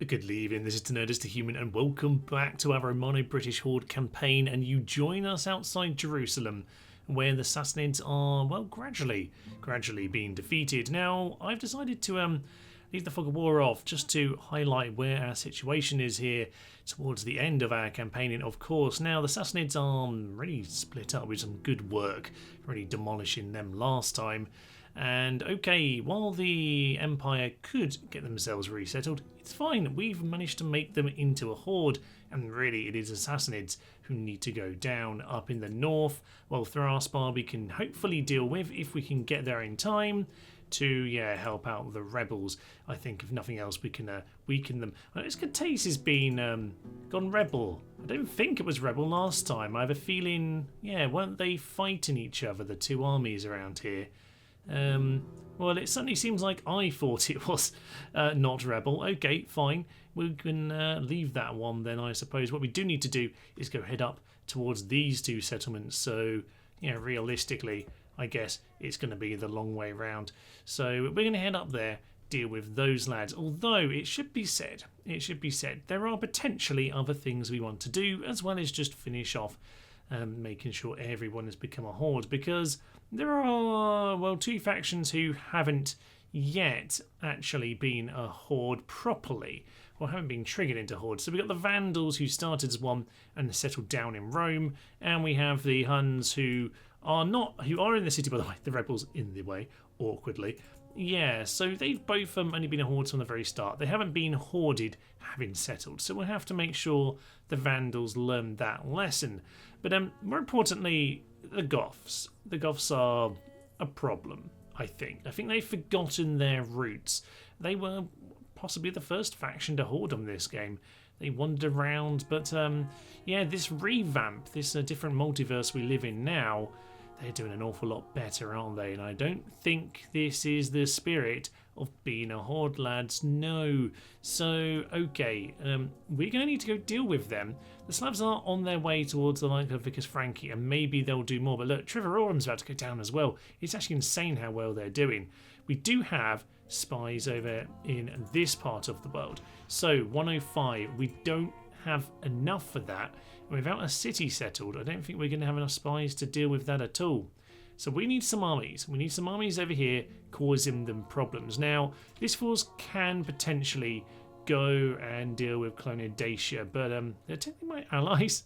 Good evening, this is Nerdist the Human, and welcome back to our Romano-British Horde campaign. And you join us outside Jerusalem, where the Sassanids are, well, gradually being defeated. Now, I've decided to leave the fog of war off just to highlight where our situation is here towards the end of our campaigning, of course. Now, the Sassanids are really split up with some good work, really demolishing them last time. And okay, while the Empire could get themselves resettled, it's fine. We've managed to make them into a horde, and really it is the Sassanids who need to go down up in the north. Well, Thraspar we can hopefully deal with if we can get there in time to help out the rebels. I think if nothing else we can weaken them. This Catais has been gone rebel. I don't think it was rebel last time. I have a feeling, weren't they fighting each other, the two armies around here? Well, it certainly seems like I thought it was not rebel. Okay, fine. We can leave that one then, I suppose. What we do need to do is go head up towards these two settlements. So, realistically, I guess it's going to be the long way round. So we're going to head up there, deal with those lads. Although it should be said, there are potentially other things we want to do, as well as just finish off making sure everyone has become a horde, because there are, well, two factions who haven't yet actually been a horde properly, or haven't been triggered into hordes. So we've got the Vandals, who started as one and settled down in Rome, and we have the Huns, who are in the city, by the way, the rebels in the way, awkwardly. Yeah, so they've both only been a horde from the very start. They haven't been horded, having settled. So we'll have to make sure the Vandals learn that lesson. But more importantly, the Goths. The Goths are a problem, I think. I think they've forgotten their roots. They were possibly the first faction to horde on this game. They wandered around, but this revamp, this different multiverse we live in now, they're doing an awful lot better, aren't they? And I don't think this is the spirit of being a horde, lads. No. So, okay, we're going to need to go deal with them. The Slavs are on their way towards the like of Vicus Franki, and maybe they'll do more. But look, Trevororum's about to go down as well. It's actually insane how well they're doing. We do have spies over in this part of the world. So, 105, we don't have enough for that. And without a city settled, I don't think we're going to have enough spies to deal with that at all. So we need some armies. We need some armies over here causing them problems. Now, this force can potentially go and deal with Colonia Dacia, but they're technically my allies.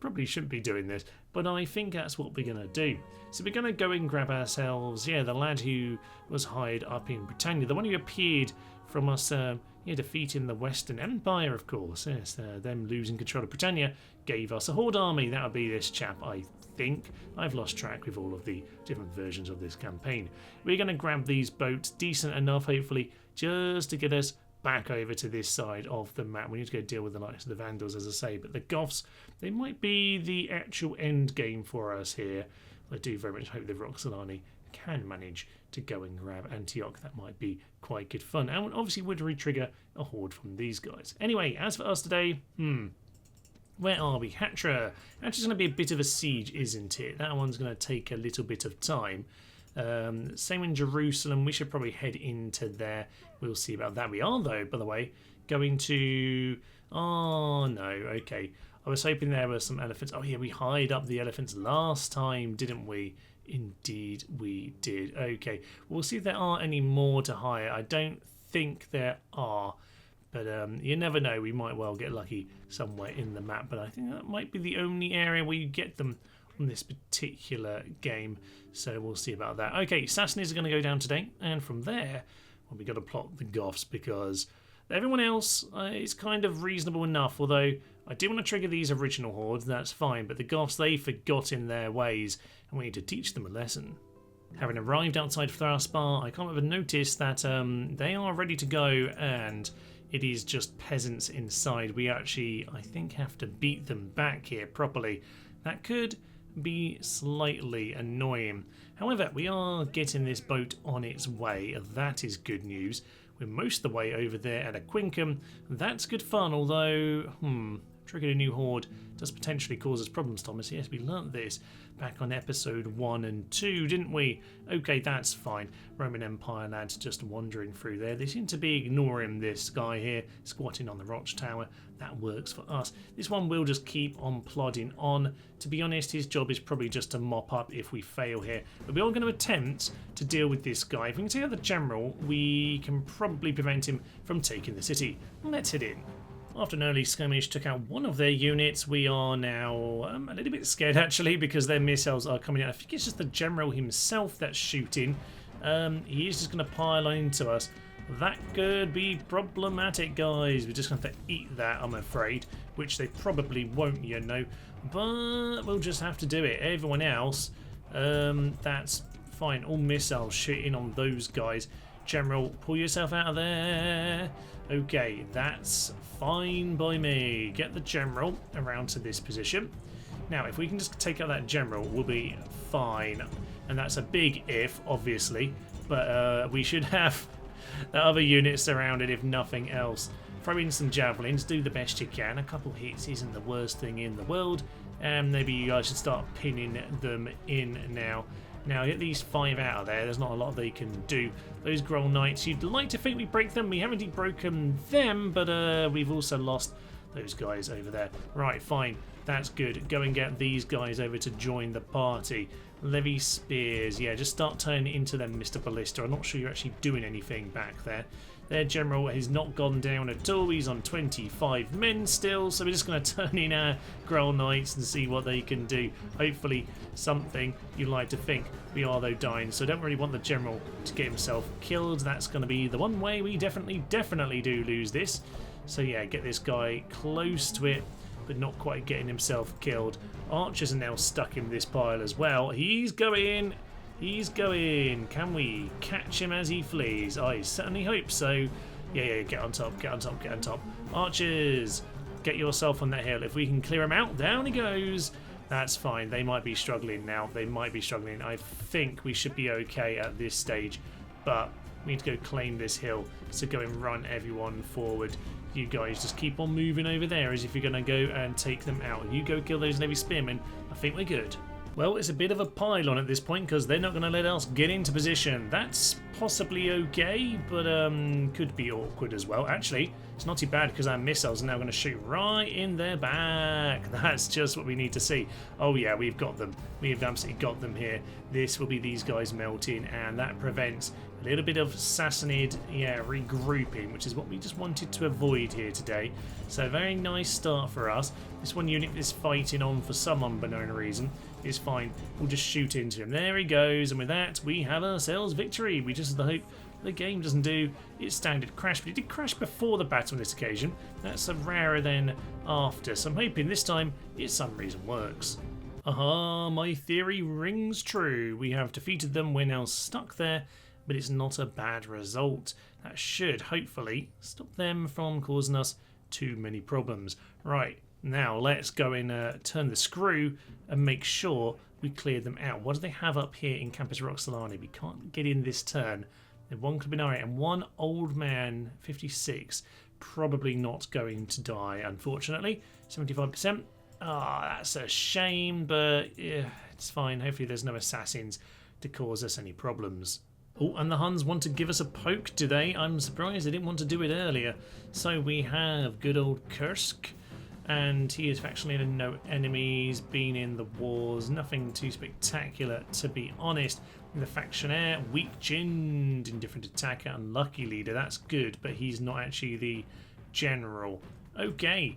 Probably shouldn't be doing this, but I think that's what we're going to do. So we're going to go and grab ourselves, the lad who was hired up in Britannia, the one who appeared from us defeating the Western Empire, of course. Yes, them losing control of Britannia gave us a horde army. That would be this chap, I think. I've lost track with all of the different versions of this campaign. We're going to grab these boats, decent enough, hopefully, just to get us back over to this side of the map. We need to go deal with the likes of the Vandals, as I say, but the Goths, they might be the actual end game for us here. I do very much hope the Roxolani can manage to go and grab Antioch. That might be quite good fun, and obviously would re-trigger a horde from these guys. Anyway, as for us today, where are we? Hatra. Hatra's going to be a bit of a siege, isn't it? That one's going to take a little bit of time. Same in Jerusalem. We should probably head into there. We'll see about that. We are, though, by the way, going to... Oh, no, okay. I was hoping there were some elephants. Oh, yeah, we hired up the elephants last time, didn't we? Indeed we did. Okay, we'll see if there are any more to hire. I don't think there are, but you never know. We might well get lucky somewhere in the map, but I think that might be the only area where you get them on this particular game, so we'll see about that. Okay, Sassanids are going to go down today, and from there, well, we've got to plot the Goths, because everyone else is kind of reasonable enough, although I do want to trigger these original hordes, that's fine, but the Goths, they've forgotten their ways, and we need to teach them a lesson. Having arrived outside Thraspar, I can't but notice that they are ready to go, and it is just peasants inside. We actually, I think, have to beat them back here properly. That could be slightly annoying. However, we are getting this boat on its way. That is good news. We're most of the way over there at Aquincum. That's good fun, although, Triggered a new horde does potentially cause us problems, Thomas. Yes, we learnt this back on episode 1 and 2, didn't we? Okay, that's fine. Roman Empire lads just wandering through there. They seem to be ignoring this guy here, squatting on the watchtower. That works for us. This one will just keep on plodding on. To be honest, his job is probably just to mop up if we fail here. But we are going to attempt to deal with this guy. If we can take out the general, we can probably prevent him from taking the city. Let's head in. After an early skirmish took out one of their units, we are now a little bit scared actually because their missiles are coming out. I think it's just the general himself that's shooting. He is just going to pile into us. That could be problematic, guys. We're just going to have to eat that, I'm afraid, which they probably won't, you know. But we'll just have to do it. Everyone else, that's fine. All missiles shooting on those guys. General, pull yourself out of there. Okay, that's fine by me. Get the general around to this position. Now, if we can just take out that general, we'll be fine. And that's a big if, obviously. But we should have the other units surrounded, if nothing else. Throw in some javelins, do the best you can. A couple hits isn't the worst thing in the world. And maybe you guys should start pinning them in now. Now, get these 5 out of there. There's not a lot they can do. Those Groll Knights, you'd like to think we break them. We haven't broken them, but we've also lost those guys over there. Right, fine. That's good. Go and get these guys over to join the party. Levy spears. Yeah, just start turning into them, Mr. Ballista. I'm not sure you're actually doing anything back there. Their general has not gone down at all. He's on 25 men still, so we're just going to turn in our Groll Knights and see what they can do. Hopefully something you like to think. We are, though, dying, so don't really want the general to get himself killed. That's going to be the one way we definitely do lose this. So yeah, get this guy close to it, but not quite getting himself killed. Archers are now stuck in this pile as well. He's going. He's going. Can we catch him as he flees? I certainly hope so. Yeah, get on top, get on top, get on top. Archers, get yourself on that hill. If we can clear him out, down he goes. That's fine. They might be struggling now. They might be struggling. I think we should be okay at this stage, but we need to go claim this hill. So go and run everyone forward. You guys just keep on moving over there as if you're going to go and take them out. You go kill those Navy Spearmen. I think we're good. Well, it's a bit of a pylon at this point because they're not going to let us get into position. That's possibly okay, but could be awkward as well. Actually, it's not too bad because our missiles are now going to shoot right in their back. That's just what we need to see. Oh yeah, we've got them. We have absolutely got them here. This will be these guys melting, and that prevents a little bit of Sassanid, regrouping, which is what we just wanted to avoid here today. So very nice start for us. This one unit is fighting on for some unknown reason. It's fine. We'll just shoot into him. There he goes, and with that, we have ourselves victory. We just hope the game doesn't do its standard crash, but it did crash before the battle on this occasion. That's a rarer than after, so I'm hoping this time it some reason works. Aha, my theory rings true. We have defeated them. We're now stuck there, but it's not a bad result. That should, hopefully, stop them from causing us too many problems. Right, now let's go and turn the screw and make sure we cleared them out. What do they have up here in Campus Roxolani? We can't get in this turn. They have one Clubinari and one old man, 56. Probably not going to die, unfortunately. 75%. Ah, that's a shame, but yeah, it's fine. Hopefully there's no assassins to cause us any problems. Oh, and the Huns want to give us a poke today. I'm surprised they didn't want to do it earlier. So we have good old Kursk, and he is factionally no enemies, been in the wars, nothing too spectacular to be honest. The factionaire, weak-chinned, indifferent attacker, unlucky leader, that's good, but he's not actually the general. Okay,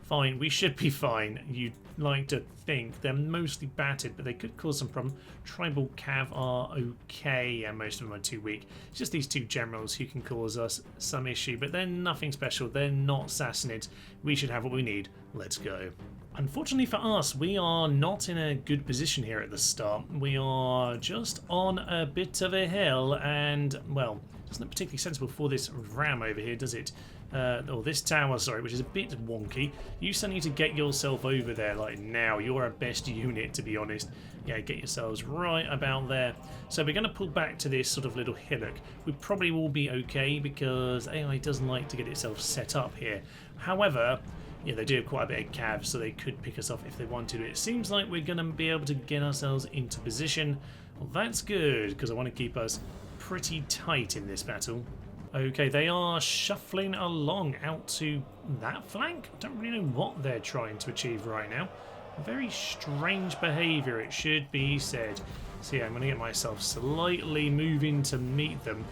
fine, we should be fine. You'd like to think. They're mostly battered, but they could cause some problem. Tribal Cav are okay, and most of them are too weak. It's just these two generals who can cause us some issue, but they're nothing special. They're not Sassanids. We should have what we need. Let's go. Unfortunately for us, we are not in a good position here at the start. We are just on a bit of a hill, and, well, it's not particularly sensible for this ram over here, does it? Or this tower, sorry, which is a bit wonky. You still need to get yourself over there, like now. You're our best unit, to be honest. Yeah, get yourselves right about there. So we're going to pull back to this sort of little hillock. We probably will be okay because AI doesn't like to get itself set up here. However, yeah, they do have quite a bit of cav, so they could pick us off if they wanted to. It seems like we're going to be able to get ourselves into position. Well, that's good, because I want to keep us pretty tight in this battle. Okay, they are shuffling along out to that flank. I don't really know what they're trying to achieve right now. Very strange behaviour, it should be said. So yeah, I'm going to get myself slightly moving to meet them.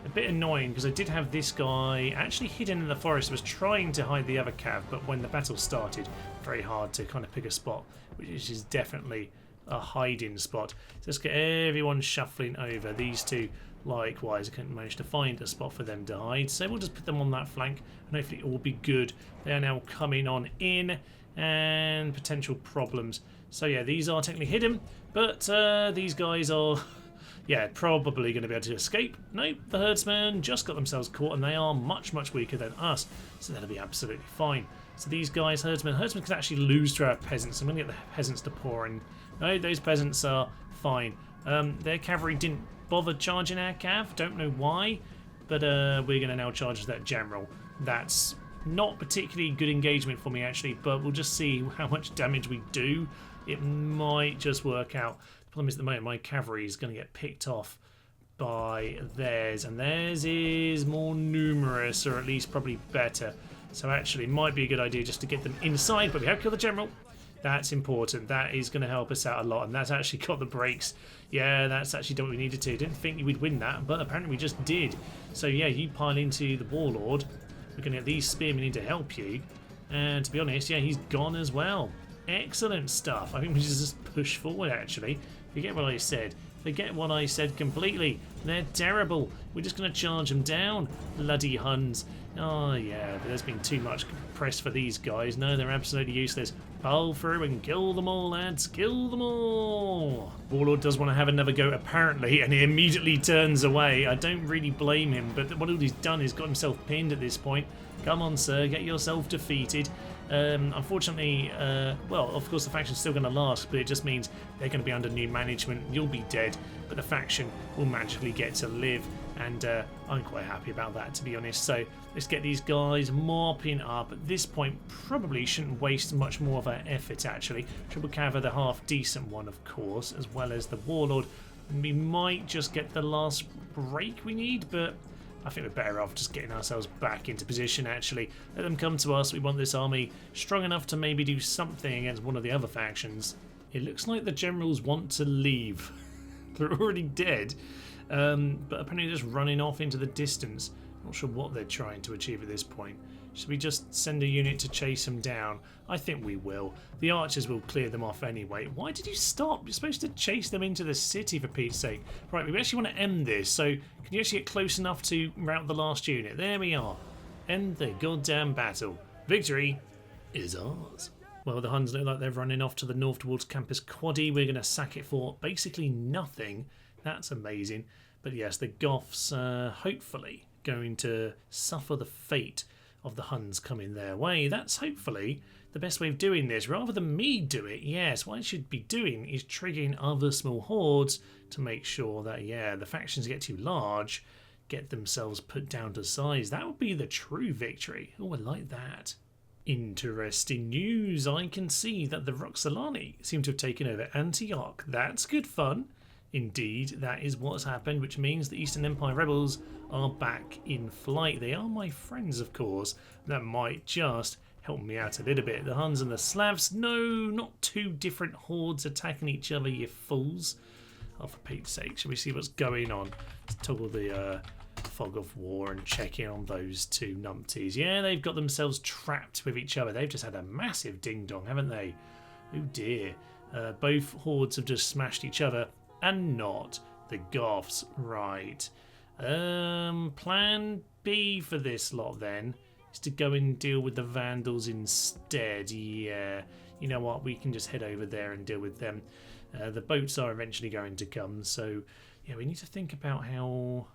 A bit annoying because I did have this guy actually hidden in the forest, was trying to hide the other cav, but when the battle started, very hard to kind of pick a spot, which is definitely a hiding spot. So let's get everyone shuffling over. These two likewise, I couldn't manage to find a spot for them to hide, so we'll just put them on that flank and hopefully it will be good. They are now coming on in, and potential problems. So yeah, these are technically hidden, but these guys are yeah, probably going to be able to escape. Nope, the herdsmen just got themselves caught, and they are much, much weaker than us, so that'll be absolutely fine. So these guys, herdsmen can actually lose to our peasants. I'm going to get the peasants to pour in. No, those peasants are fine. Their cavalry didn't bother charging our cav, don't know why, but we're going to now charge that general. That's not particularly good engagement for me actually, but we'll just see how much damage we do. It might just work out. The problem is at the moment my cavalry is going to get picked off by theirs, and theirs is more numerous, or at least probably better. So actually it might be a good idea just to get them inside, but we have killed the general. That's important. That is going to help us out a lot, and that's actually got the breaks. Yeah, that's actually done what we needed to. Didn't think we'd win that, but apparently we just did. So yeah, you pile into the warlord. We're going to get these spearmen in to help you, and to be honest, yeah, he's gone as well. Excellent stuff. I think we should just push forward actually. Forget what I said. Forget what I said completely. They're terrible. We're just going to charge them down. Bloody Huns. Oh yeah, but there's been too much press for these guys. No, they're absolutely useless. Pull through and kill them all, lads. Kill them all. Warlord does want to have another go apparently, and he immediately turns away. I don't really blame him, but what he's done is got himself pinned at this point. Come on, sir, get yourself defeated. Unfortunately, well, of course the faction's still going to last, but it just means they're going to be under new management. You'll be dead, but the faction will magically get to live, and I'm quite happy about that, to be honest. So let's get these guys mopping up. At this point, probably shouldn't waste much more of our effort, actually. Triple Cav are the half-decent one, of course, as well as the Warlord. We might just get the last break we need, but I think we're better off just getting ourselves back into position, actually. Let them come to us. We want this army strong enough to maybe do something against one of the other factions. It looks like the generals want to leave. They're already dead, but apparently just running off into the distance. Not sure what they're trying to achieve at this point. Should we just send a unit to chase them down? I think we will. The archers will clear them off anyway. Why did you stop? You're supposed to chase them into the city, for Pete's sake. Right, we actually want to end this, so can you actually get close enough to rout the last unit? There we are. End the goddamn battle. Victory is ours. Well, the Huns look like they're running off to the north towards Campus Quadi. We're going to sack it for basically nothing. That's amazing. But yes, the Goths hopefully going to suffer the fate of the Huns coming their way. That's hopefully the best way of doing this. Rather than me do it, yes, what I should be doing is triggering other small hordes to make sure that, yeah, the factions get too large, get themselves put down to size. That would be the true victory. Oh, I like that. Interesting news. I can see that the Roxolani seem to have taken over Antioch. That's good fun. Indeed, that is what's happened, which means the Eastern Empire rebels are back in flight. They are my friends, of course. That might just help me out a little bit. The Huns and the Slavs, no, not two different hordes attacking each other, you fools. Oh, for Pete's sake, shall we see what's going on? Let's toggle the fog of war and check in on those two numpties. Yeah, they've got themselves trapped with each other. They've just had a massive ding-dong, haven't they? Oh dear. Both hordes have just smashed each other. And not the Goths, right. Plan B for this lot then is to go and deal with the Vandals instead. Yeah, you know what, we can just head over there and deal with them. The boats are eventually going to come, so yeah, we need to think about how...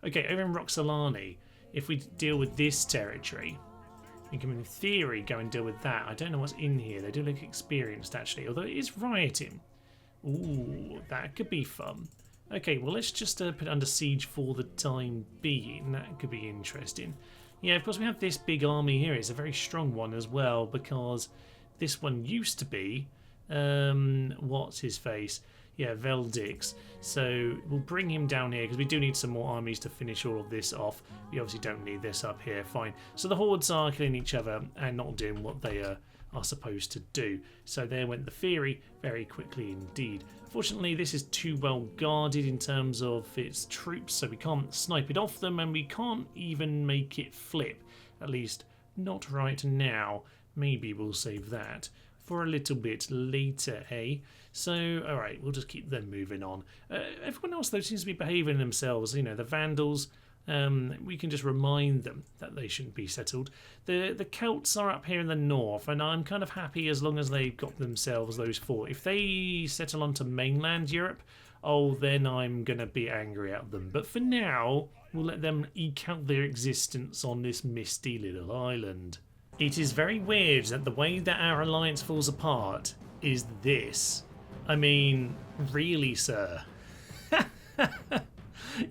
Okay, over in Roxolani, if we deal with this territory, we can in theory go and deal with that. I don't know what's in here. They do look experienced actually, although it is rioting. Ooh, that could be fun. Okay, well let's just put it under siege for the time being. That could be interesting. Yeah, of course we have this big army here. It's a very strong one as well, because this one used to be, what's his face? Yeah, Veldix. So we'll bring him down here because we do need some more armies to finish all of this off. We obviously don't need this up here. Fine. So the hordes are killing each other and not doing what they are supposed to do. So there went the theory very quickly indeed. Fortunately, this is too well guarded in terms of its troops, so we can't snipe it off them, and we can't even make it flip. At least not right now. Maybe we'll save that for a little bit later, eh? So, alright, we'll just keep them moving on. Everyone else, though, seems to be behaving themselves. You know, the Vandals, we can just remind them that they shouldn't be settled. The Celts are up here in the north, and I'm kind of happy as long as they've got themselves those four. If they settle onto mainland Europe, oh, then I'm going to be angry at them. But for now, we'll let them eke out their existence on this misty little island. It is very weird that the way that our alliance falls apart is this. I mean, really, sir?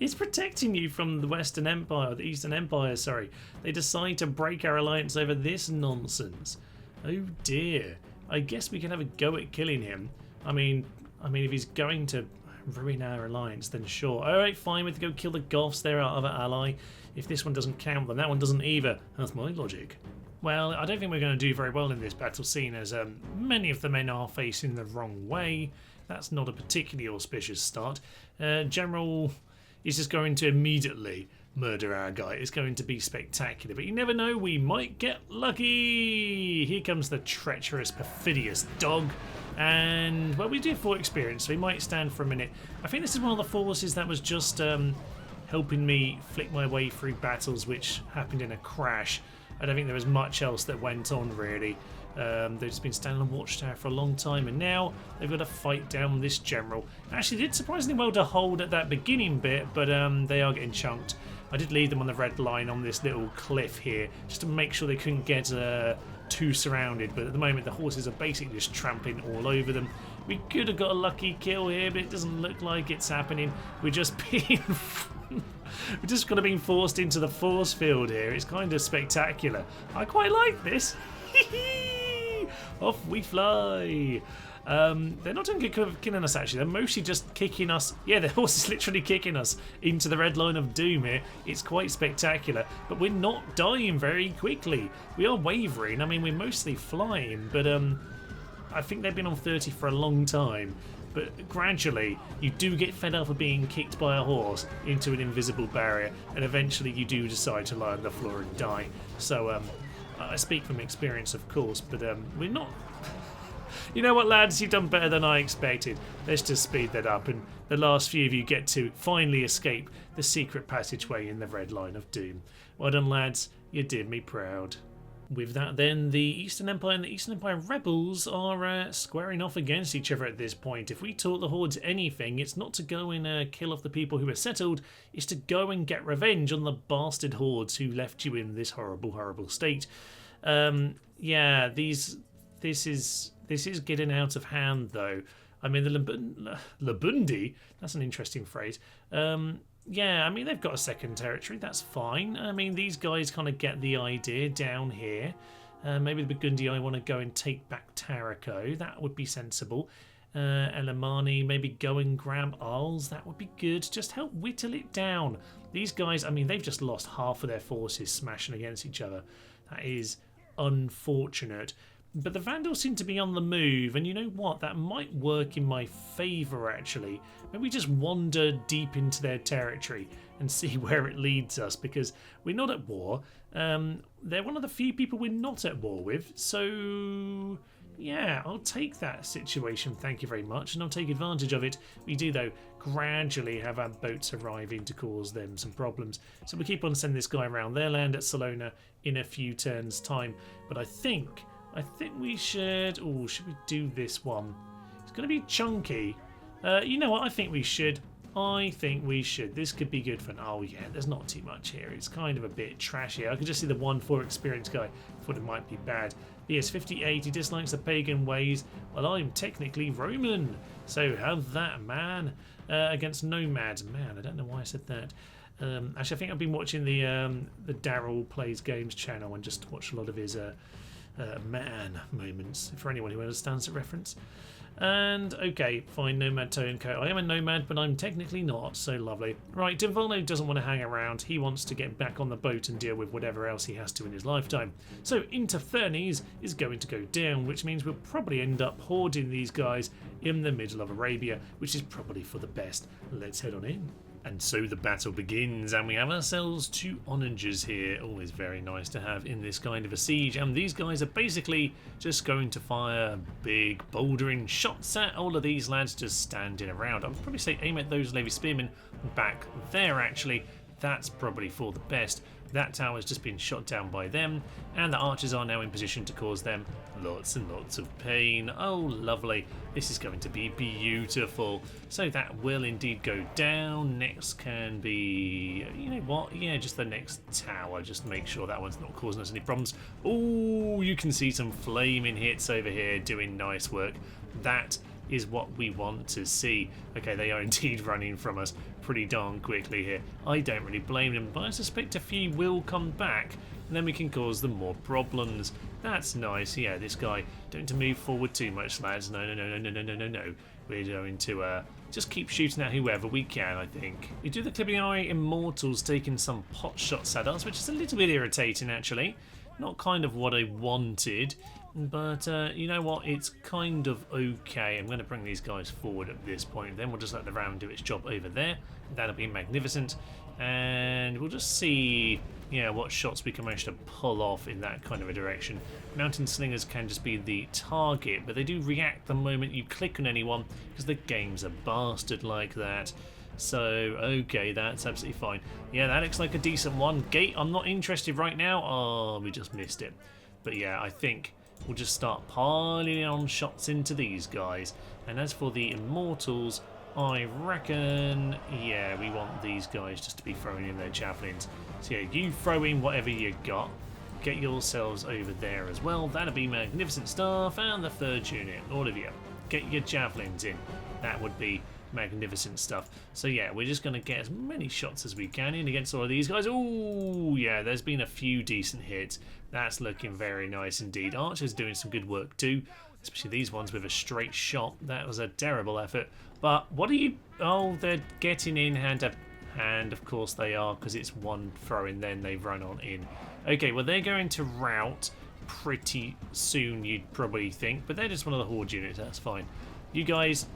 It's protecting you from the Western Empire, the Eastern Empire, sorry. They decide to break our alliance over this nonsense. Oh dear. I guess we can have a go at killing him. I mean, if he's going to ruin our alliance, then sure. Alright, fine, we have to go kill the Goths, they're our other ally. If this one doesn't count, then that one doesn't either. That's my logic. Well, I don't think we're going to do very well in this battle, seeing as many of the men are facing the wrong way. That's not a particularly auspicious start. General is just going to immediately murder our guy. It's going to be spectacular, but you never know, we might get lucky. Here comes the treacherous, perfidious dog. And, well, we do have 4 experience, so we might stand for a minute. I think this is one of the forces that was just helping me flick my way through battles which happened in a crash. I don't think there was much else that went on, really. They've just been standing on Watchtower for a long time, and now they've got to fight down this general. Actually, did surprisingly well to hold at that beginning bit, but they are getting chunked. I did leave them on the red line on this little cliff here, just to make sure they couldn't get too surrounded, but at the moment the horses are basically just trampling all over them. We could have got a lucky kill here, but it doesn't look like it's happening. We're just being... We're just kind of being forced into the force field here. It's kind of spectacular. I quite like this. Off we fly. They're not doing good of killing us, actually. They're mostly just kicking us. Yeah, the horse is literally kicking us into the red line of doom here. It's quite spectacular, but we're not dying very quickly. We are wavering. I mean, we're mostly flying, but I think they've been on 30 for a long time. But gradually, you do get fed up of being kicked by a horse into an invisible barrier, and eventually you do decide to lie on the floor and die. So, I speak from experience, of course, but we're not... You know what, lads? You've done better than I expected. Let's just speed that up, and the last few of you get to finally escape the secret passageway in the red line of doom. Well done, lads. You did me proud. With that, then, the Eastern Empire and the Eastern Empire rebels are squaring off against each other at this point. If we taught the Hordes anything, it's not to go and kill off the people who are settled, it's to go and get revenge on the bastard Hordes who left you in this horrible, horrible state. Yeah, this is getting out of hand, though. I mean, the Labundi, that's an interesting phrase. Yeah, I mean, they've got a second territory, that's fine. I mean, these guys kind of get the idea down here. Maybe the Burgundy want to go and take back Tarraco, that would be sensible. Elamani, maybe go and grab Arles, that would be good. Just help whittle it down. These guys, I mean, they've just lost half of their forces smashing against each other. That is unfortunate. But the Vandals seem to be on the move, and you know what? That might work in my favour, actually. Maybe just wander deep into their territory and see where it leads us, because we're not at war. They're one of the few people we're not at war with, so... Yeah, I'll take that situation, thank you very much, and I'll take advantage of it. We do, though, gradually have our boats arriving to cause them some problems. So we keep on sending this guy around. They'll land at Salona in a few turns' time, but I think we should... Oh, should we do this one? It's going to be chunky. You know what? I think we should. This could be good fun. Oh, yeah, there's not too much here. It's kind of a bit trashy. I could just see the 1-4 experience guy. Thought it might be bad. He has 58. He dislikes the pagan ways. Well, I'm technically Roman. So have that, man. Against nomads. Man, I don't know why I said that. Actually, I think I've been watching the Daryl Plays Games channel and just watched a lot of his man moments, for anyone who understands the reference. And okay, fine, Nomad Tone Co. I am a nomad, but I'm technically not, so lovely. Right, Divalno doesn't want to hang around. He wants to get back on the boat and deal with whatever else he has to in his lifetime. So Interfernes is going to go down, which means we'll probably end up hoarding these guys in the middle of Arabia, which is probably for the best. Let's head on in. And so the battle begins, and we have ourselves 2 onagers here. Always very nice to have in this kind of a siege. And these guys are basically just going to fire big bouldering shots at all of these lads just standing around. I would probably say aim at those levy spearmen back there, actually. That's probably for the best. That tower has just been shot down by them, and the archers are now in position to cause them lots and lots of pain. Oh, lovely. This is going to be beautiful. So that will indeed go down. Next can be, you know what? Yeah, just the next tower. Just make sure that one's not causing us any problems. Oh, you can see some flaming hits over here doing nice work. That is what we want to see. Okay, they are indeed running from us pretty darn quickly here. I don't really blame them, but I suspect a few will come back, and then we can cause them more problems. That's nice. Yeah, this guy, don't to move forward too much, lads. No. We're going to just keep shooting at whoever we can, I think. We do the Clibbiani Immortals taking some pot shots at us, which is a little bit irritating, actually. Not kind of what I wanted, but you know what, it's kind of okay. I'm going to bring these guys forward at this point, then we'll just let the round do its job over there. That'll be magnificent, and we'll just see, yeah, what shots we can manage to pull off in that kind of a direction. Mountain slingers can just be the target, but they do react the moment you click on anyone, because the game's a bastard like that. So, okay, that's absolutely fine. Yeah, that looks like a decent one. Gate, I'm not interested right now. Oh, we just missed it. But yeah, I think we'll just start piling on shots into these guys. And as for the Immortals, I reckon, yeah, we want these guys just to be throwing in their javelins. So yeah, you throw in whatever you got. Get yourselves over there as well. That'll be magnificent stuff. And the 3rd unit, all of you, get your javelins in. That would be magnificent stuff. So yeah, we're just going to get as many shots as we can in against all of these guys. Oh yeah, there's been a few decent hits. That's looking very nice indeed. Archer's doing some good work too, especially these ones with a straight shot. That was a terrible effort. But what are you... Oh, they're getting in hand to hand. Of course they are, because it's one throw and then they run on in. Okay, well they're going to rout pretty soon, you'd probably think, but they're just one of the Horde units. That's fine. You guys...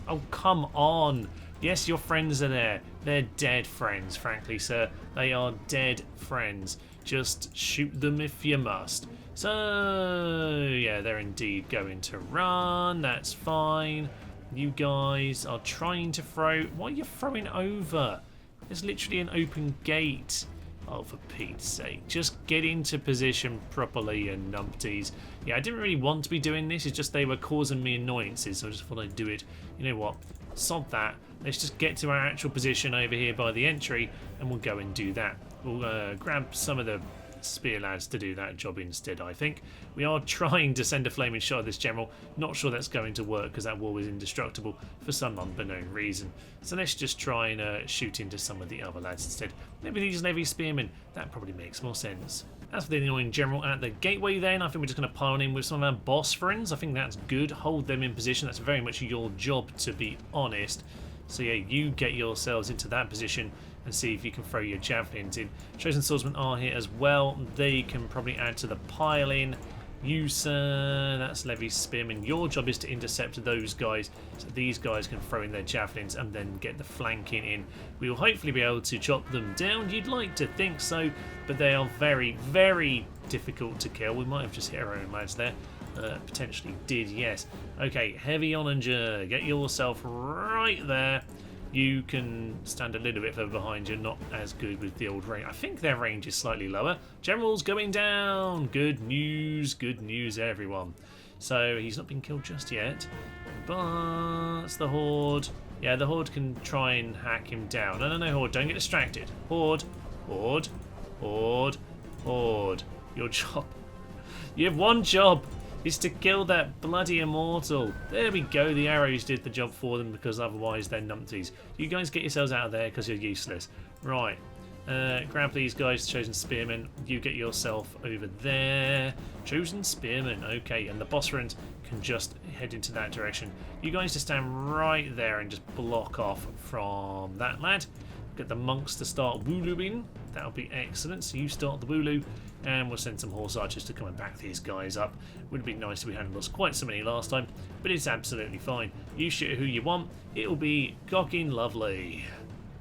Oh, come on. Yes, your friends are there. They're dead friends, frankly, sir. They are dead friends. Just shoot them if you must. So, yeah, they're indeed going to run. That's fine. You guys are trying to throw... What are you throwing over? There's literally an open gate. Oh, for Pete's sake. Just get into position properly, and numpties. Yeah, I didn't really want to be doing this. It's just they were causing me annoyances, so I just thought I'd do it. You know what? Sod that. Let's just get to our actual position over here by the entry, and we'll go and do that. We'll grab some of the spear lads to do that job instead, I think. We are trying to send a flaming shot at this general. Not sure that's going to work, because that wall is indestructible for some unbeknown reason. So let's just try and shoot into some of the other lads instead. Maybe these levy spearmen. That probably makes more sense. As for the annoying general at the gateway then, I think we're just going to pile in with some of our boss friends. I think that's good. Hold them in position. That's very much your job, to be honest. So yeah, you get yourselves into that position and see if you can throw your javelins in. Chosen swordsmen are here as well. They can probably add to the piling. You, sir, that's levy spearmen. Your job is to intercept those guys, so these guys can throw in their javelins and then get the flanking in. We will hopefully be able to chop them down. You'd like to think so, but they are very, very difficult to kill. We might have just hit our own lads there. Potentially did, yes. Okay, heavy onager. Get yourself right there. You can stand a little bit further behind you, not as good with the old range. I think their range is slightly lower. General's going down. Good news, everyone. So he's not been killed just yet, but the Horde. Yeah, the Horde can try and hack him down. No, Horde, don't get distracted. Horde. Your job. You have one job. Is to kill that bloody immortal. There we go, the arrows did the job for them, because otherwise they're numpties. You guys get yourselves out of there because you're useless. Right. Grab these guys, chosen spearmen. You get yourself over there. Chosen spearmen. Okay, and the Bosrans can just head into that direction. You guys just stand right there and just block off from that lad. Get the monks to start woolooing. That'll be excellent. So you start the wooloo, and we'll send some horse archers to come and back these guys up. Would have been nice if we hadn't lost quite so many last time, but it's absolutely fine. You shoot who you want. It'll be gocking lovely.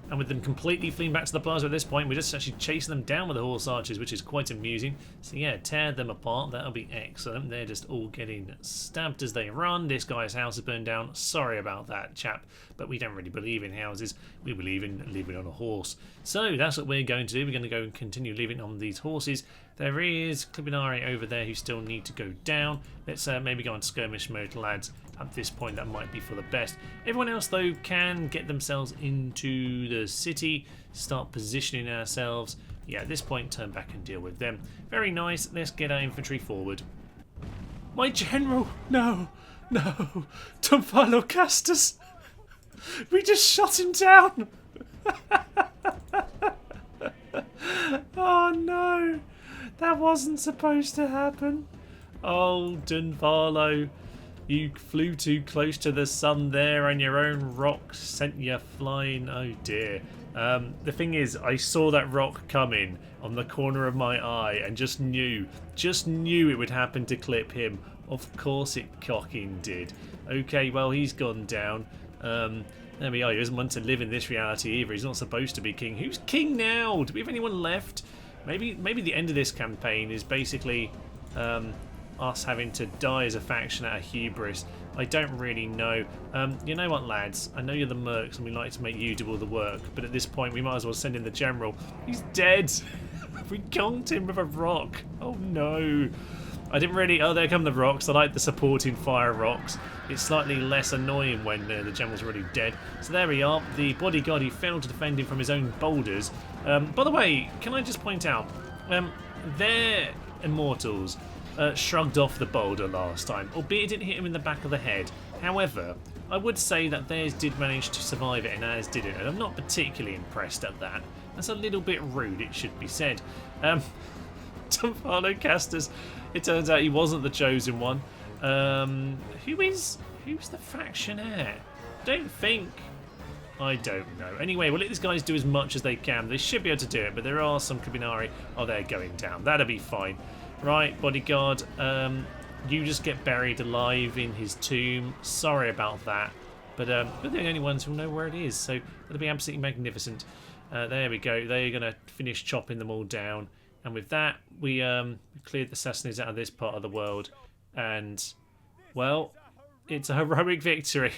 And with them completely fleeing back to the plaza at this point, we're just actually chasing them down with the horse archers, which is quite amusing. So yeah, tear them apart. That'll be excellent. They're just all getting stabbed as they run. This guy's house is burned down. Sorry about that, chap. But we don't really believe in houses. We believe in living on a horse. So that's what we're going to do. We're going to go and continue living on these horses. There is Clibinari over there who still need to go down. Let's maybe go on skirmish mode, lads. At this point, that might be for the best. Everyone else, though, can get themselves into the city, start positioning ourselves. Yeah, at this point, turn back and deal with them. Very nice. Let's get our infantry forward. My general! No! No! Tomphilocastus! We just shot him down! Oh, no! That wasn't supposed to happen. Oh, Dunfarlo. You flew too close to the sun there and your own rock sent you flying. Oh dear. The thing is, I saw that rock coming on the corner of my eye and just knew it would happen to clip him. Of course it cocking did. Okay, well, he's gone down. There we are. He doesn't want to live in this reality either. He's not supposed to be king. Who's king now? Do we have anyone left? Maybe the end of this campaign is basically us having to die as a faction out of hubris. I don't really know. You know what, lads? I know you're the mercs and we like to make you do all the work, but at this point we might as well send in the general. He's dead. We conked him with a rock. Oh no. I didn't really... Oh, there come the rocks. I like the supporting fire rocks. It's slightly less annoying when the general's already dead. So there we are. The bodyguard, he failed to defend him from his own boulders. By the way, can I just point out, their immortals shrugged off the boulder last time, albeit it didn't hit him in the back of the head. However, I would say that theirs did manage to survive it and ours didn't, and I'm not particularly impressed at that. That's a little bit rude, it should be said. Tomphilocastus, it turns out he wasn't the chosen one. Who's the faction heir? I don't know. Anyway, we'll let these guys do as much as they can. They should be able to do it, but there are some Clibinari. Oh, they're going down. That'll be fine. Right, bodyguard, you just get buried alive in his tomb. Sorry about that, but we're the only ones who know where it is, so that'll be absolutely magnificent. There we go. They're going to finish chopping them all down, and with that, we cleared the Sassanids out of this part of the world, and, well, it's a heroic victory.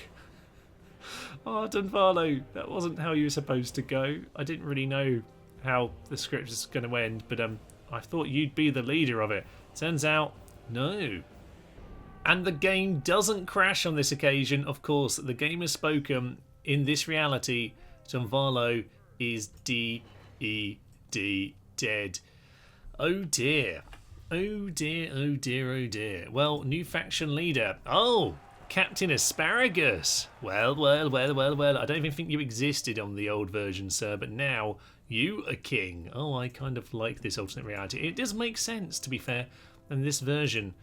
Oh, Dunfarlo, that wasn't how you were supposed to go. I didn't really know how the script is going to end, but I thought you'd be the leader of it. Turns out, no. And the game doesn't crash on this occasion. Of course, the game has spoken. In this reality, Dunfarlo is D-E-D, dead. Oh dear. Oh dear, oh dear, oh dear. Well, new faction leader. Oh, Captain Asparagus. Well. I don't even think you existed on the old version, sir, but now you are king. Oh, I kind of like this alternate reality. It does make sense, to be fair, in this version.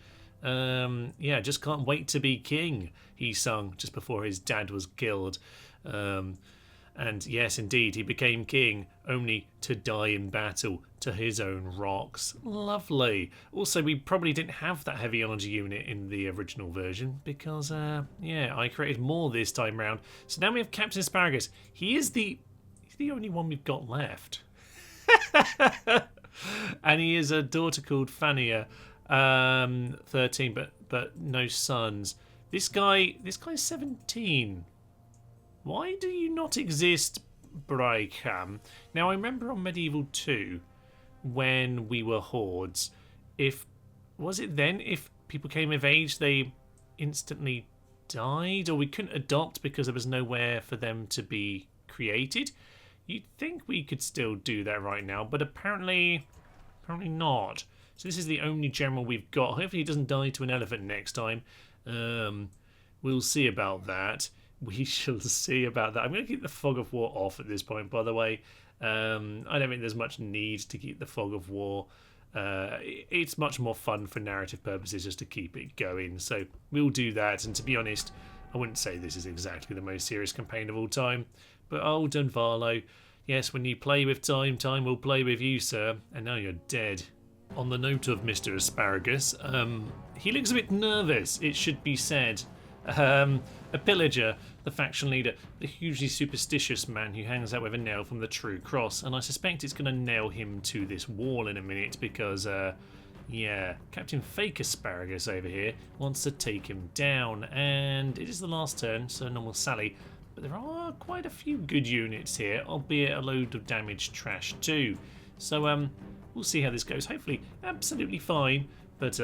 Yeah, just can't wait to be king, he sung just before his dad was killed. And yes, indeed, he became king, only to die in battle to his own rocks. Lovely. Also, we probably didn't have that heavy energy unit in the original version because, yeah, I created more this time round. So now we have Captain Asparagus. He's the only one we've got left. And he is a daughter called Fania, 13, but no sons. This guy's 17. Why do you not exist, Braikham? Now, I remember on Medieval 2, when we were hordes, was it then if people came of age, they instantly died? Or we couldn't adopt because there was nowhere for them to be created? You'd think we could still do that right now, but apparently not. So this is the only general we've got. Hopefully he doesn't die to an elephant next time. We'll see about that. We shall see about that. I'm going to keep the fog of war off at this point, by the way. I don't think there's much need to keep the fog of war. It's much more fun for narrative purposes just to keep it going. So we'll do that. And to be honest, I wouldn't say this is exactly the most serious campaign of all time. But old Dunvarlo, yes, when you play with time, time will play with you, sir. And now you're dead. On the note of Mr. Asparagus, he looks a bit nervous, it should be said. A pillager, the faction leader, the hugely superstitious man who hangs out with a nail from the True Cross, and I suspect it's going to nail him to this wall in a minute because, yeah, Captain Fake Asparagus over here wants to take him down, and it is the last turn, so normal Sally, but there are quite a few good units here, albeit a load of damaged trash too. So, we'll see how this goes. Hopefully, absolutely fine, but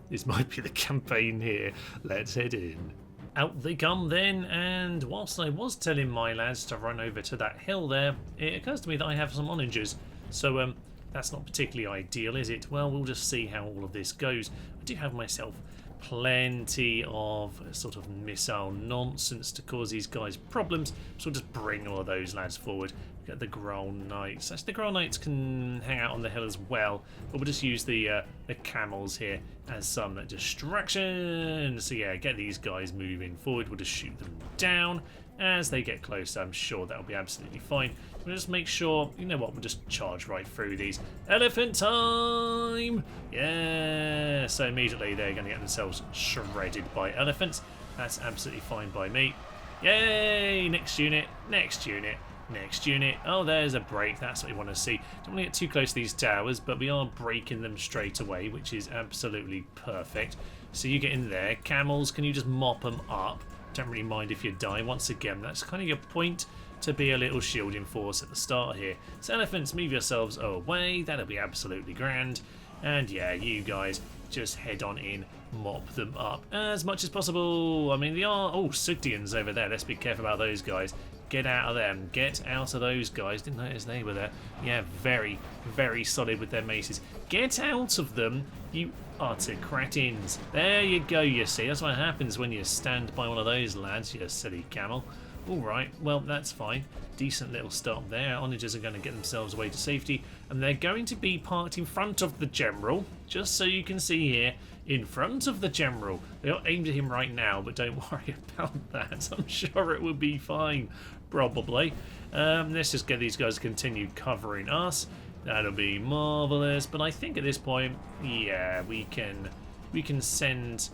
this might be the campaign here. Let's head in. Out they come then, and whilst I was telling my lads to run over to that hill there, it occurs to me that I have some onagers, so that's not particularly ideal, is it? Well, we'll just see how all of this goes. I do have myself plenty of sort of missile nonsense to cause these guys problems, so we'll just bring all of those lads forward. Get the Growl Knights. Actually, the Growl Knights can hang out on the hill as well, but we'll just use the camels here as some distraction. So yeah, get these guys moving forward. We'll just shoot them down as they get closer. I'm sure that'll be absolutely fine. We'll just make sure, you know what, we'll just charge right through these. Elephant time! Yeah! So immediately they're going to get themselves shredded by elephants. That's absolutely fine by me. Yay! Next unit, next unit. Next unit. Oh, there's a break. That's what we want to see. Don't want to get too close to these towers, but we are breaking them straight away, which is absolutely perfect. So you get in there. Camels, can you just mop them up? Don't really mind if you die. Once again, that's kind of your point, to be a little shielding force at the start here. So elephants, move yourselves away. That'll be absolutely grand. And yeah, you guys just head on in, mop them up as much as possible. I mean, they are... Oh, Sugdians over there. Let's be careful about those guys. Get out of them. Get out of those guys. Didn't notice they were there. Yeah, very, very solid with their maces. Get out of them, you utter cretins. There you go, you see. That's what happens when you stand by one of those lads, you silly camel. Alright, well, that's fine. Decent little stop there. Onagers are going to get themselves away to safety. And they're going to be parked in front of the general. Just so you can see here. In front of the general. They're not aimed at him right now, but don't worry about that. I'm sure it will be fine. Probably. Let's just get these guys to continue covering us. That'll be marvellous. But I think at this point, yeah, we can send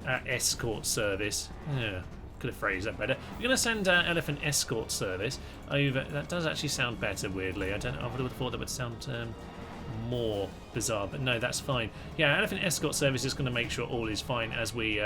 our escort service. Yeah, could have phrased that better. We're going to send our elephant escort service over. That does actually sound better, weirdly. I would have thought that would sound more bizarre, but no, that's fine. Yeah, elephant escort service is going to make sure all is fine as we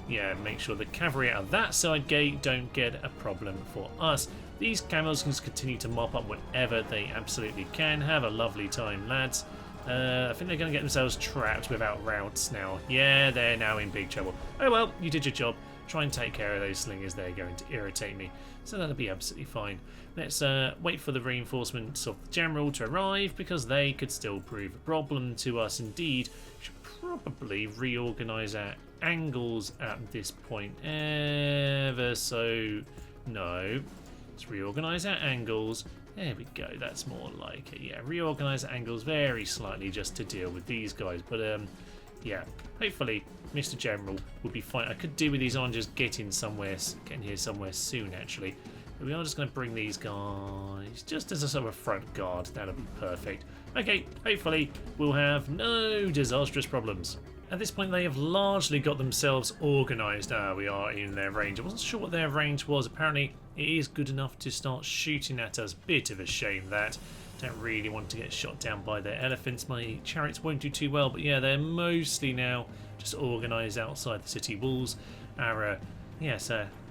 yeah, make sure the cavalry out of that side gate don't get a problem for us. These camels can just continue to mop up whatever they absolutely can. Have a lovely time, lads. I think they're going to get themselves trapped without routes now. Yeah, they're now in big trouble. Oh well, you did your job. Try and take care of those slingers. They're going to irritate me. So that'll be absolutely fine. Let's wait for the reinforcements of the general to arrive, because they could still prove a problem to us indeed. We should probably reorganise our angles at this point ever so... No. Let's reorganise our angles. There we go, that's more like it. Yeah, reorganise our angles very slightly just to deal with these guys. But yeah, hopefully Mr. General will be fine. I could do with these on just getting here somewhere soon actually. But we are just going to bring these guys just as a sort of front guard. That'll be perfect. Okay, hopefully we'll have no disastrous problems. At this point, they have largely got themselves organised. We are in their range. I wasn't sure what their range was. Apparently, it is good enough to start shooting at us. Bit of a shame that. Don't really want to get shot down by their elephants. My chariots won't do too well, but yeah, they're mostly now just organised outside the city walls. Our,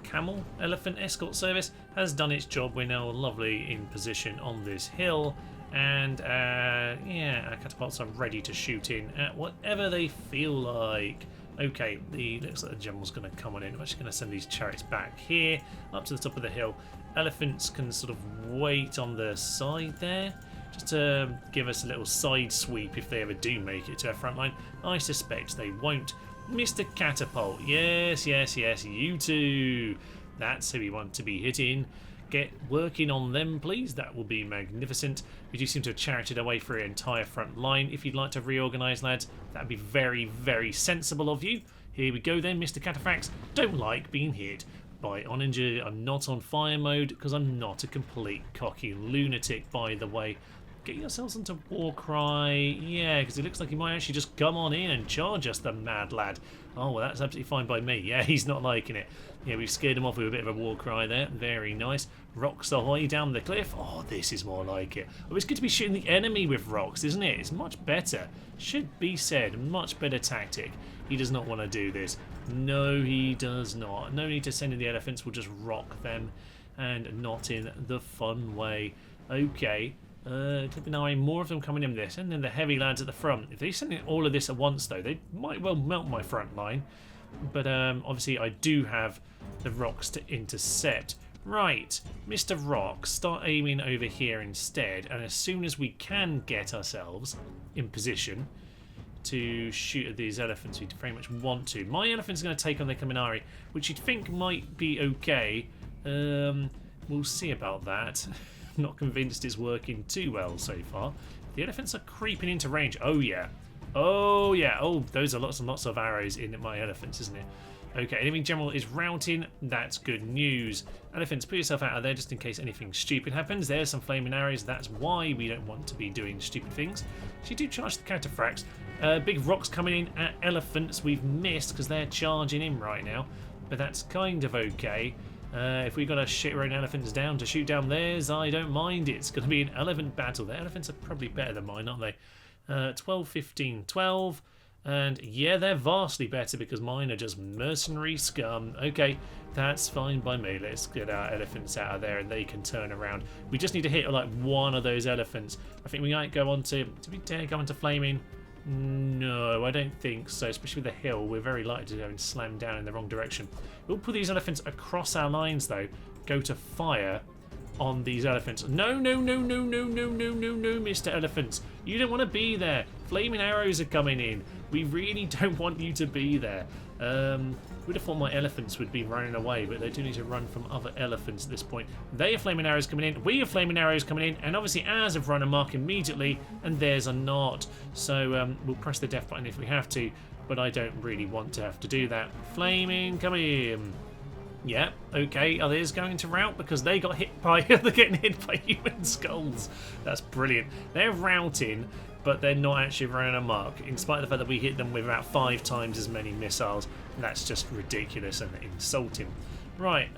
camel elephant escort service has done its job. We're now lovely in position on this hill. And yeah, our catapults are ready to shoot in at whatever they feel like. Okay, looks like the general's going to come on in. I'm actually going to send these chariots back here, up to the top of the hill. Elephants can sort of wait on the side there, just to give us a little side sweep if they ever do make it to our front line. I suspect they won't. Mr. Catapult, yes, you two. That's who we want to be hitting. get working on them, please. That will be magnificent. We do seem to have charioted away for an entire front line. If you'd like to reorganise, lads, that would be very, very sensible of you. Here we go then, Mr. Cataphracts. Don't like being hit by Oninger. I'm not on fire mode because I'm not a complete cocky lunatic, by the way. Get yourselves into Warcry. Yeah, because it looks like he might actually just come on in and charge us, the mad lad. Oh, well, that's absolutely fine by me. Yeah, he's not liking it. Yeah, we've scared him off with a bit of a Warcry there. Very nice. Rocks ahoy down the cliff. Oh, this is more like it. Oh, it's good to be shooting the enemy with rocks, isn't it? It's much better. Should be said. Much better tactic. He does not want to do this. No, he does not. No need to send in the elephants. We'll just rock them, and not in the fun way. Okay. Clipping eye, more of them coming in this, and then the heavy lads at the front. If they send in all of this at once, though, they might well melt my front line. But obviously, I do have the rocks to intercept. Right, Mr. Rock, start aiming over here instead, and as soon as we can get ourselves in position to shoot at these elephants, we very much want to. My elephant's going to take on the Kaminari, which you'd think might be okay. We'll see about that. Not convinced it's working too well so far. The elephants are creeping into range. Oh yeah. Oh yeah. Oh, those are lots and lots of arrows in my elephants, isn't it? Okay, enemy general is routing. That's good news. Elephants, put yourself out of there just in case anything stupid happens. There's some flaming arrows. That's why we don't want to be doing stupid things. So you do charge the cataphracts. Big rocks coming in at elephants. We've missed because they're charging in right now. But that's kind of okay. If we've got to shit our own elephants down to shoot down theirs, I don't mind. It's going to be an elephant battle. The elephants are probably better than mine, aren't they? 12, 15, 12. And yeah, they're vastly better because mine are just mercenary scum. Okay, that's fine by me. Let's get our elephants out of there and they can turn around. We just need to hit like one of those elephants. I think we might go on to... Do we dare go into flaming? No, I don't think so, especially with the hill. We're very likely to go and slam down in the wrong direction. We'll put these elephants across our lines, though. Go to fire on these elephants. No, no, no, no, no, no, no, no, no, Mr. Elephants. You don't want to be there. Flaming arrows are coming in. We really don't want you to be there. Would have thought my elephants would be running away, but they do need to run from other elephants at this point. They have flaming arrows coming in, we have flaming arrows coming in, and obviously ours have run amok immediately, and theirs are not. So we'll press the death button if we have to, but I don't really want to have to do that. Flaming, come in. Yeah, okay, are theirs going to rout? Because they got hit by, they're getting hit by human skulls. That's brilliant. They're routing, but they're not actually running amok, in spite of the fact that we hit them with about 5 times as many missiles. That's just ridiculous and insulting. Right,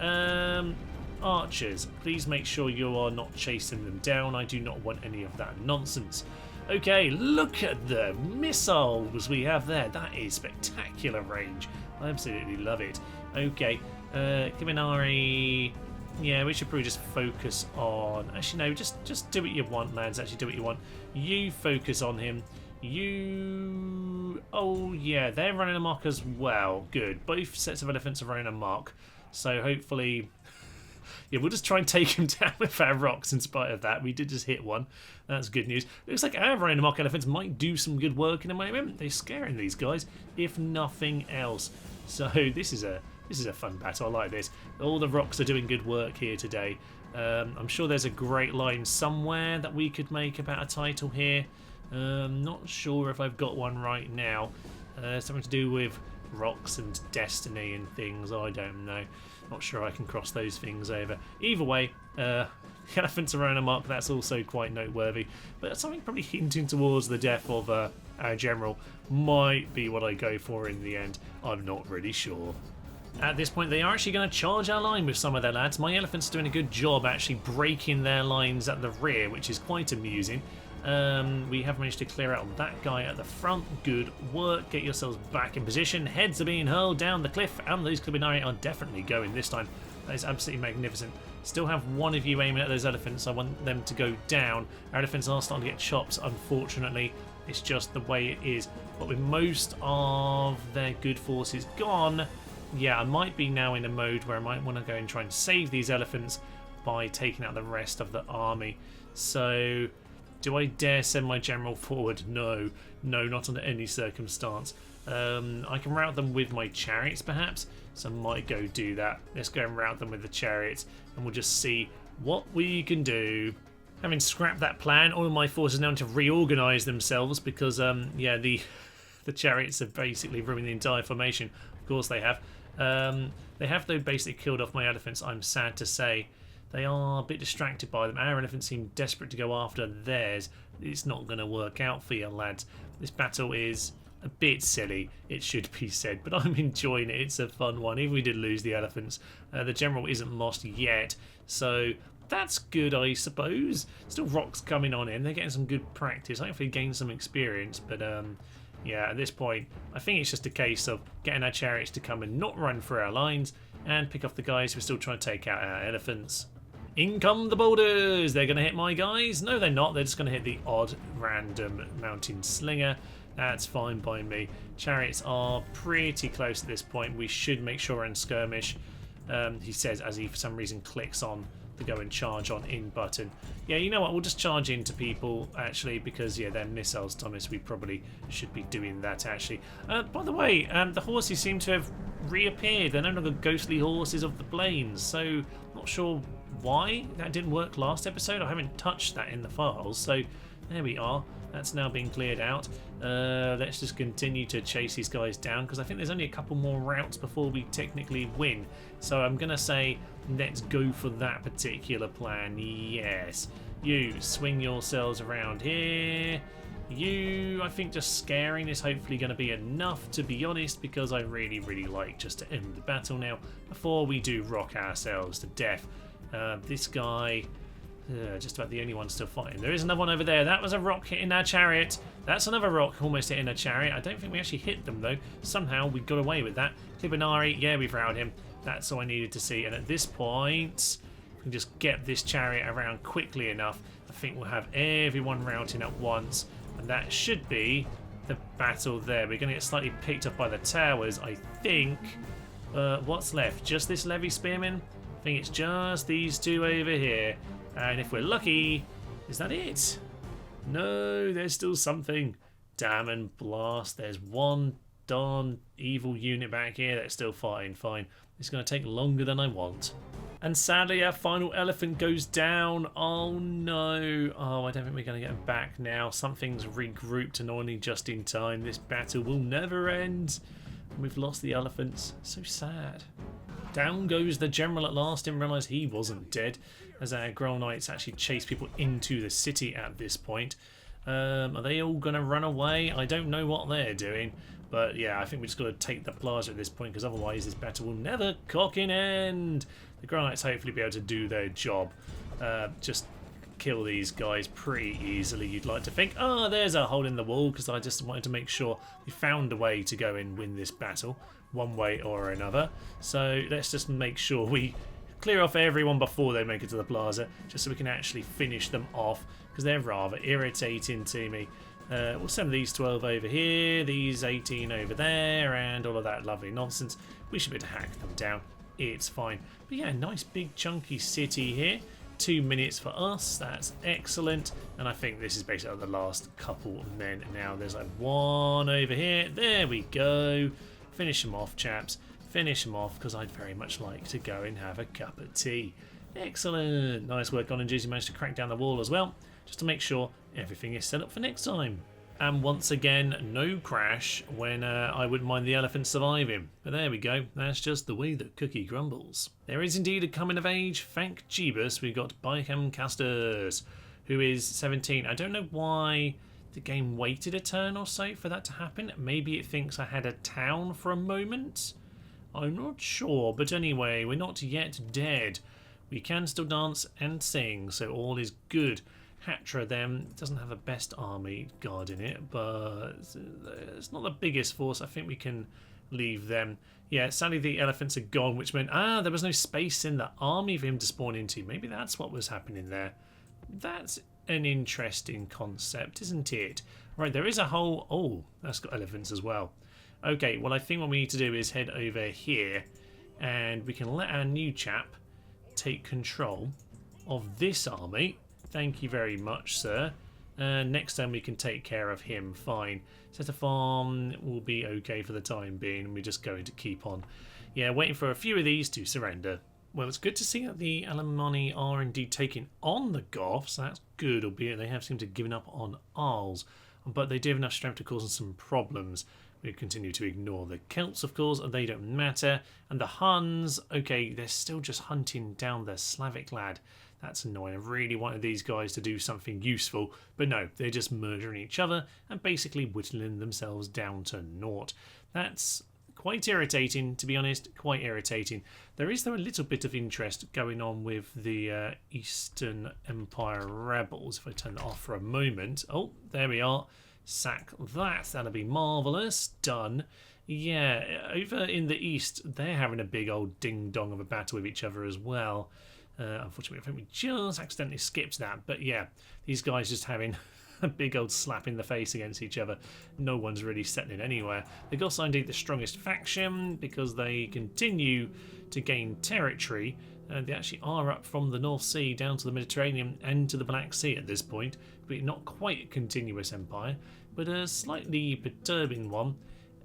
archers, please make sure you are not chasing them down. I do not want any of that nonsense. Okay, look at the missiles we have there. That is spectacular range. I absolutely love it. Okay, Kaminari... Yeah, we should probably just focus on... Actually, no, just do what you want, lads. Actually, do what you want. You focus on him. You... Oh, yeah, they're running amok as well. Good. Both sets of elephants are running amok. So, hopefully... Yeah, we'll just try and take him down with our rocks in spite of that. We did just hit one. That's good news. Looks like our running amok elephants might do some good work in a moment. They're scaring these guys, if nothing else. So, this is a fun battle. I like this. All the rocks are doing good work here today. I'm sure there's a great line somewhere that we could make about a title here. Not sure if I've got one right now. Something to do with rocks and destiny and things. I don't know. Not sure I can cross those things over. Either way, the elephants are running amok. That's also quite noteworthy. But something probably hinting towards the death of our general might be what I go for in the end. I'm not really sure. At this point, they are actually going to charge our line with some of their lads. My elephants are doing a good job actually breaking their lines at the rear, which is quite amusing. We have managed to clear out that guy at the front. Good work. Get yourselves back in position. Heads are being hurled down the cliff, and those Klibinari are definitely going this time. That is absolutely magnificent. Still have one of you aiming at those elephants. I want them to go down. Our elephants are starting to get chops, unfortunately. It's just the way it is. But with most of their good forces gone... Yeah, I might be now in a mode where I might want to go and try and save these elephants by taking out the rest of the army. So, do I dare send my general forward? No, not under any circumstance. I can route them with my chariots, perhaps. So I might go do that. Let's go and route them with the chariots, and we'll just see what we can do. Having scrapped that plan, all of my forces now need to reorganise themselves because, yeah, the chariots have basically ruined the entire formation. Of course they have. They have, though, basically killed off my elephants, I'm sad to say. They are a bit distracted by them. Our elephants seem desperate to go after theirs. It's not going to work out for you, lads. This battle is a bit silly, it should be said, but I'm enjoying it. It's a fun one. Even if we did lose the elephants, the general isn't lost yet, so that's good, I suppose. Still rocks coming on in. They're getting some good practice. Hopefully gain some experience, but yeah, at this point, I think it's just a case of getting our chariots to come and not run through our lines and pick off the guys who are still trying to take out our elephants. In come the boulders! They're going to hit my guys? No, they're not. They're just going to hit the odd random mountain slinger. That's fine by me. Chariots are pretty close at this point. We should make sure we're in skirmish. He says as he for some reason clicks on the go and charge on in button. Yeah, you know what? We'll just charge into people actually because yeah, they're missiles, Thomas. We probably should be doing that actually. By the way, the horses seem to have reappeared. They're no longer ghostly horses of the plains. So not sure why that didn't work last episode. I haven't touched that in the files. So there we are. That's now been cleared out. Let's just continue to chase these guys down because I think there's only a couple more routes before we technically win. So I'm going to say let's go for that particular plan. Yes. You swing yourselves around here. You, I think just scaring is hopefully going to be enough, to be honest, because I really, really like just to end the battle now before we do rock ourselves to death. This guy... just about the only one still fighting. There is another one over there. That was a rock hitting our chariot. That's another rock almost hitting our chariot. I don't think we actually hit them though. Somehow we got away with that. Clibinari, yeah, we've routed him. That's all I needed to see. And at this point, we can just get this chariot around quickly enough. I think we'll have everyone routing at once. And that should be the battle there. We're going to get slightly picked up by the towers, I think. What's left? Just this levy spearman? I think it's just these two over here. And if we're lucky, is that it? No, there's still something. Damn and blast. There's one darn evil unit back here that's still fighting. Fine. It's going to take longer than I want. And sadly, our final elephant goes down. Oh no. Oh, I don't think we're going to get him back now. Something's regrouped and only just in time. This battle will never end. We've lost the elephants. So sad. Down goes the general at last. Didn't realise he wasn't dead, as our Grell Knights actually chase people into the city at this point. Are they all going to run away? I don't know what they're doing. But yeah, I think we just got to take the plaza at this point, because otherwise this battle will never cocking end. The Grell Knights hopefully be able to do their job. Just kill these guys pretty easily, you'd like to think. Oh, there's a hole in the wall, because I just wanted to make sure we found a way to go and win this battle, one way or another. So let's just make sure we clear off everyone before they make it to the plaza, just so we can actually finish them off, because they're rather irritating to me. We'll send these 12 over here, these 18 over there, and all of that lovely nonsense. We should be able to hack them down. It's fine. But yeah, nice big chunky city here. 2 minutes for us. That's excellent. And I think this is basically the last couple of men now. There's like one over here. There we go. Finish them off, chaps. Finish them off, because I'd very much like to go and have a cup of tea. Excellent. Nice work on and You managed to crack down the wall as well, just to make sure everything is set up for next time. And once again, no crash when I wouldn't mind the elephant surviving. But there we go. That's just the way the cookie crumbles. There is indeed a coming of age. Thank Jeebus. We've got Bycam Casters, who is 17. I don't know why the game waited a turn or so for that to happen. Maybe it thinks I had a town for a moment. I'm not sure. But anyway, we're not yet dead. We can still dance and sing, so all is good. Hatra then doesn't have a best army guard in it, but it's not the biggest force. I think we can leave them. Yeah, sadly the elephants are gone, which meant there was no space in the army for him to spawn into. Maybe that's what was happening there. That's an interesting concept, isn't it? Right, there is a whole... Oh, that's got elephants as well. Okay, well I think what we need to do is head over here, and we can let our new chap take control of this army. Thank you very much, sir. Next time we can take care of him. Fine. Set a farm will be okay for the time being. We're just going to keep on, yeah, waiting for a few of these to surrender. Well, it's good to see that the Alemanni are indeed taking on the Goths. That's good, albeit they have seemed to have given up on Arles. But they do have enough strength to cause them some problems. We continue to ignore the Celts, of course, and they don't matter. And the Huns, okay, they're still just hunting down the Slavic lad. That's annoying. I really wanted these guys to do something useful, but no, they're just murdering each other and basically whittling themselves down to naught. That's quite irritating, to be honest, quite irritating. There is, though, a little bit of interest going on with the Eastern Empire rebels. If I turn that off for a moment. Oh, there we are. Sack that. That'll be marvellous. Done. Yeah, over in the east, they're having a big old ding-dong of a battle with each other as well. Unfortunately, I think we just accidentally skipped that. But yeah, these guys just having a big old slap in the face against each other. No one's really settling anywhere. The Goths are indeed the strongest faction because they continue to gain territory. They actually are up from the North Sea down to the Mediterranean and to the Black Sea at this point. But not quite a continuous empire, but a slightly perturbing one,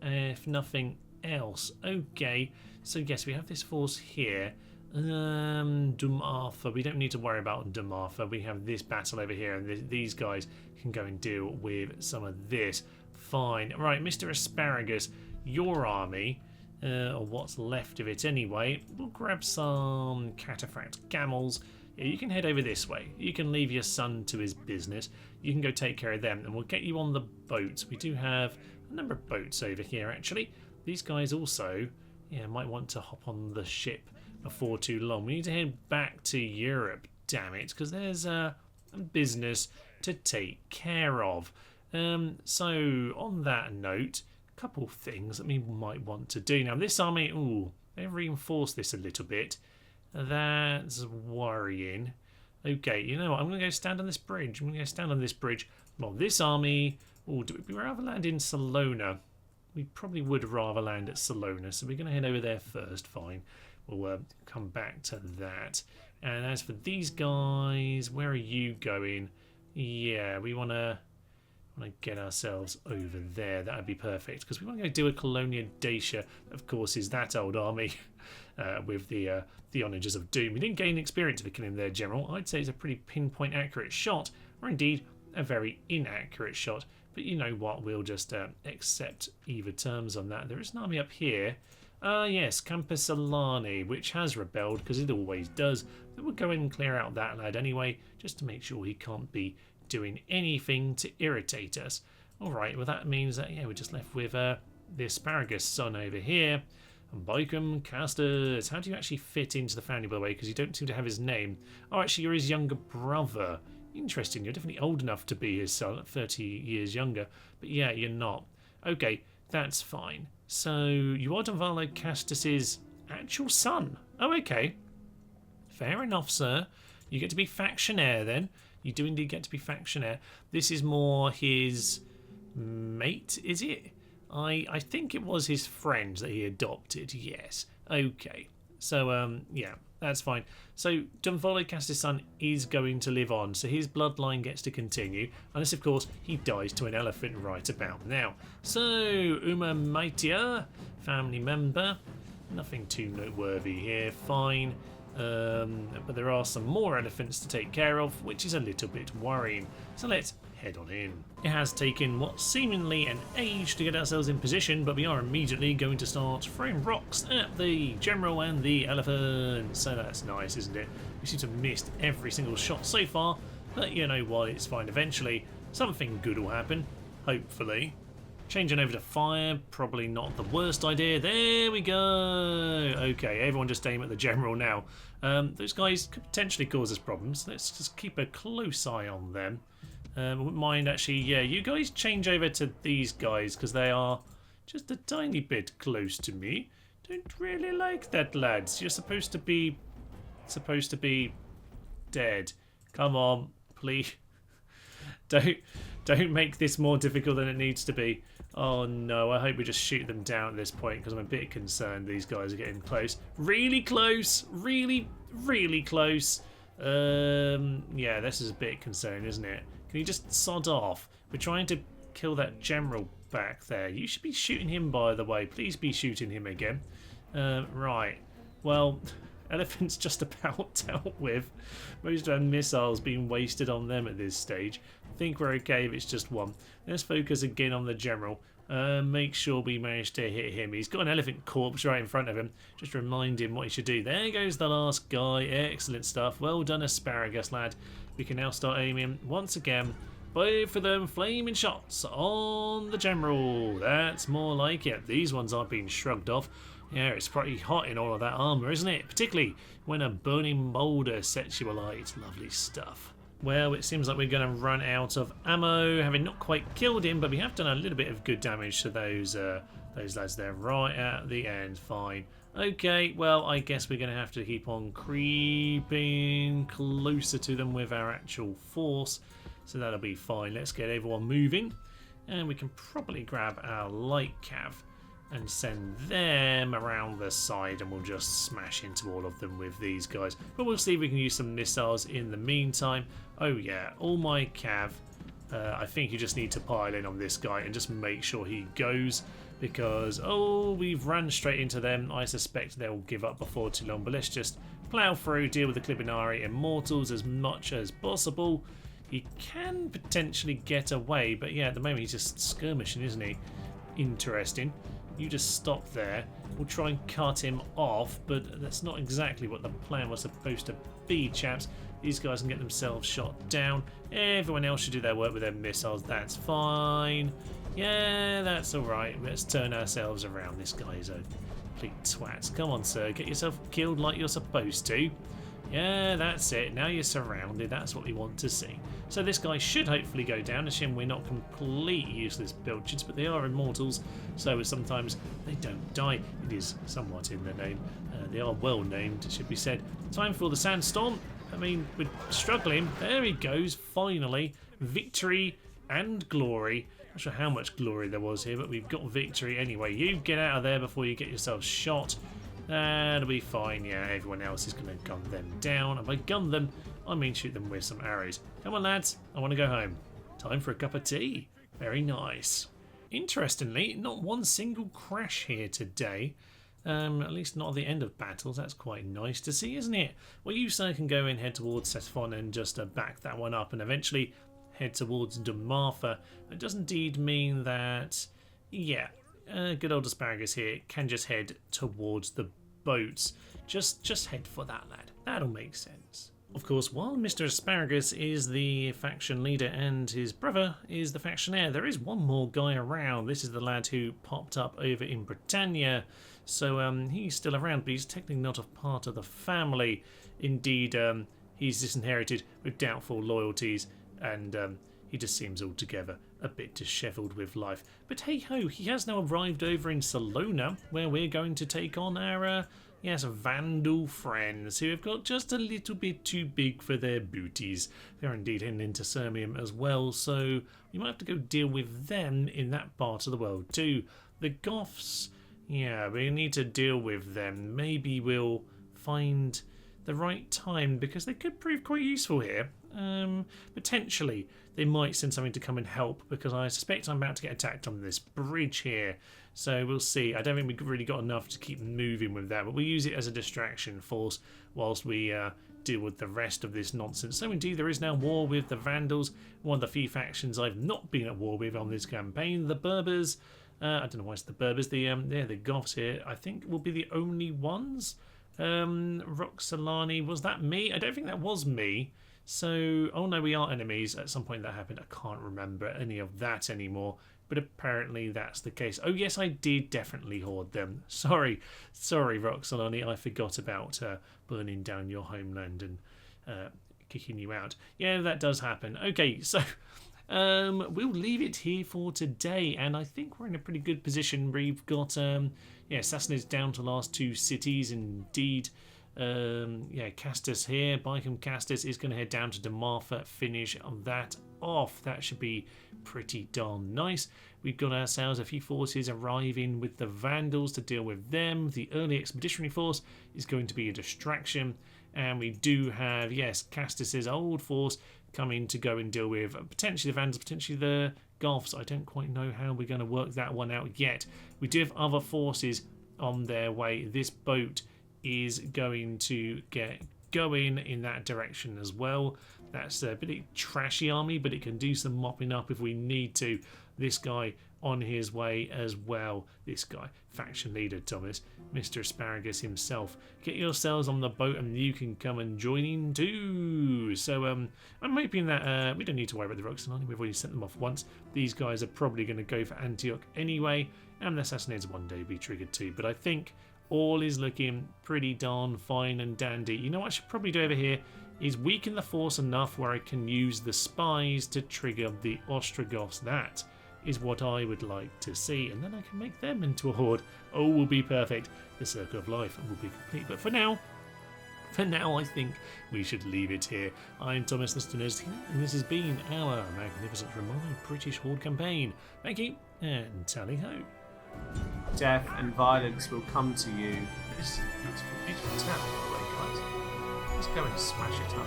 if nothing else. Okay, so yes, we have this force here. Dumartha, we don't need to worry about Dumartha. We have this battle over here, and these guys can go and deal with some of this. Fine. Right, Mr. Asparagus, your army, or what's left of it anyway, we'll grab some cataphract camels. Yeah, you can head over this way. You can leave your son to his business. You can go take care of them, and we'll get you on the boats. We do have a number of boats over here, actually. These guys also, yeah, might want to hop on the ship before too long. We need to head back to Europe, damn it, because there's a business to take care of. So on that note, a couple of things that we might want to do. Now this army, ooh, they've reinforced this a little bit. That's worrying. Okay, you know what, I'm going to go stand on this bridge. Well, this army, oh, do we rather land in Salona? We probably would rather land at Salona, so we're going to head over there first, fine. We'll come back to that. And as for these guys, where are you going? Yeah, we want to get ourselves over there. That would be perfect, because we want to go do a Colonia Dacia. Of course, is that old army with the Onagers of Doom. We didn't gain experience for killing their general. I'd say it's a pretty pinpoint accurate shot, or indeed a very inaccurate shot. But you know what? We'll just accept either terms on that. There is an army up here. Yes, Campus Alani, which has rebelled, because it always does. But we'll go in and clear out that lad anyway, just to make sure he can't be doing anything to irritate us. Alright, well that means that, yeah, we're just left with the Asparagus son over here. And Bicum Casters. How do you actually fit into the family, by the way? Because you don't seem to have his name. Oh, actually, you're his younger brother. Interesting, you're definitely old enough to be his son, 30 years younger. But yeah, you're not. Okay, that's fine. So, you are Donvalo Castus's actual son. Oh, okay. Fair enough, sir. You get to be factionaire then. You do indeed get to be factionaire. This is more his mate, is it? I think it was his friend that he adopted, yes. Okay. So, yeah, that's fine. So, Donvalo Castus' son is going to live on, so his bloodline gets to continue, unless, of course, he dies to an elephant right about now. So, Uma Maitia, family member, nothing too noteworthy here, fine. But there are some more elephants to take care of, which is a little bit worrying. So let's head on in. It has taken what seemingly an age to get ourselves in position, but we are immediately going to start throwing rocks at the general and the elephant. So that's nice, isn't it? We seem to have missed every single shot so far, but you know what, it's fine. Eventually something good will happen, hopefully. Changing over to fire, probably not the worst idea. There we go. Okay, everyone just aim at the general now. Those guys could potentially cause us problems. Let's just keep a close eye on them. I wouldn't mind actually, yeah, you guys change over to these guys because they are just a tiny bit close to me. Don't really like that, lads. You're supposed to be dead. Come on, please. Don't make this more difficult than it needs to be. Oh no, I hope we just shoot them down at this point because I'm a bit concerned these guys are getting close. Really close. Really, really close. Yeah, this is a bit concerning, isn't it? Can you just sod off? We're trying to kill that general back there. You should be shooting him, by the way. Please be shooting him again. Right. Well, Elephants just about dealt with. Most of our missiles being wasted on them at this stage. I think we're okay if it's just one. Let's focus again on the general. Make sure we manage to hit him. He's got an elephant corpse right in front of him. Just remind him what he should do. There goes the last guy. Excellent stuff. Well done, asparagus lad. We can now start aiming once again. Both of them flaming shots on the general. That's more like it. These ones aren't being shrugged off. Yeah, it's pretty hot in all of that armour, isn't it? Particularly when a burning boulder sets you alight. It's lovely stuff. Well, it seems like we're going to run out of ammo, having not quite killed him, but we have done a little bit of good damage to those lads there right at the end. Fine. Okay, well, I guess we're going to have to keep on creeping closer to them with our actual force, so that'll be fine. Let's get everyone moving, and we can probably grab our light cav and send them around the side, and we'll just smash into all of them with these guys. But we'll see if we can use some missiles in the meantime. Oh yeah, all my cav. I think you just need to pile in on this guy and just make sure he goes, because, oh, we've run straight into them. I suspect they'll give up before too long, but let's just plough through, deal with the Clibinari Immortals as much as possible. He can potentially get away, but yeah, at the moment he's just skirmishing, isn't he? Interesting. You just stop there. We'll try and cut him off, but that's not exactly what the plan was supposed to be, chaps. These guys can get themselves shot down. Everyone else should do their work with their missiles. That's fine. Yeah, that's alright. Let's turn ourselves around. This guy is a complete twat. Come on, sir. Get yourself killed like you're supposed to. Yeah, that's it. Now you're surrounded. That's what we want to see. So this guy should hopefully go down. Assume we're not complete useless pilchards, but they are immortals, so sometimes they don't die. It is somewhat in their name. They are well named, it should be said. Time for the sandstorm. I mean, we're struggling. There he goes, finally. Victory and glory. Not sure how much glory there was here, but we've got victory anyway. You get out of there before you get yourself shot. That'll be fine. Yeah, everyone else is going to gun them down. And by gun them, I mean shoot them with some arrows. Come on, lads. I want to go home. Time for a cup of tea. Very nice. Interestingly, not one single crash here today. At least not at the end of battles. That's quite nice to see, isn't it? Well, you, sir, can go and head towards Ctesiphon and just back that one up and eventually head towards Dumartha. It does indeed mean that, yeah, good old asparagus here can just head towards the boats. Just head for that, lad. That'll make sense. Of course, while Mr. Asparagus is the faction leader and his brother is the factionaire, there is one more guy around. This is the lad who popped up over in Britannia. So he's still around, but he's technically not a part of the family. Indeed, he's disinherited with doubtful loyalties, and he just seems altogether a bit dishevelled with life. But hey ho, he has now arrived over in Salona, where we're going to take on our yes, Vandal friends, who have got just a little bit too big for their booties. They're indeed heading into Sirmium as well, so we might have to go deal with them in that part of the world too. The Goths, yeah, we need to deal with them. Maybe we'll find the right time, because they could prove quite useful here. Potentially they might send something to come and help, because I suspect I'm about to get attacked on this bridge here, so we'll see. I don't think we've really got enough to keep moving with that, but we'll use it as a distraction force whilst we deal with the rest of this nonsense. So indeed there is now war with the Vandals, one of the few factions I've not been at war with on this campaign. The Berbers, I don't know why it's the Berbers, the Goths here, I think will be the only ones. Roxolani, was that me? I don't think that was me. So, oh no, we are enemies. At some point that happened. I can't remember any of that anymore, but apparently that's the case. Oh yes, I did definitely hoard them. Sorry, Roxolani, I forgot about burning down your homeland and kicking you out. Yeah, that does happen. Okay, so we'll leave it here for today, and I think we're in a pretty good position. We've got yeah, Sassanids down to the last two cities indeed. Yeah, Castus here, Bicam Castus is going to head down to Dumartha, finish that off. That should be pretty darn nice. We've got ourselves a few forces arriving with the Vandals to deal with them. The early expeditionary force is going to be a distraction, and we do have, yes, Castus's old force coming to go and deal with potentially the Vandals, potentially the Goths. I don't quite know how we're going to work that one out yet. We do have other forces on their way. This boat is going to get going in that direction as well. That's a bit of a trashy army, but it can do some mopping up if we need to. This guy on his way as well. This guy, faction leader Thomas, Mr. Asparagus himself. Get yourselves on the boat and you can come and join in too. So I'm hoping that we don't need to worry about the Roxanani. We've already sent them off once. These guys are probably going to go for Antioch anyway, and the Assassinates one day be triggered too. But I think all is looking pretty darn fine and dandy. You know what I should probably do over here is weaken the force enough where I can use the spies to trigger the Ostrogoths. That is what I would like to see, and then I can make them into a horde. Oh, will be perfect. The circle of life will be complete. But for now, I think we should leave it here. I'm Thomas the Stinners, and this has been our magnificent Romano-British Horde campaign. Thank you, and tally ho. Death and violence will come to you. This is a beautiful, beautiful town, by the way, guys. Let's go and smash it up.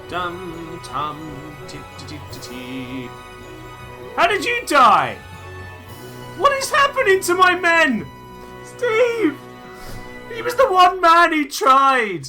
Dum tum ti ti ti ti. How did you die? What is happening to my men? Steve! He was the one man who tried!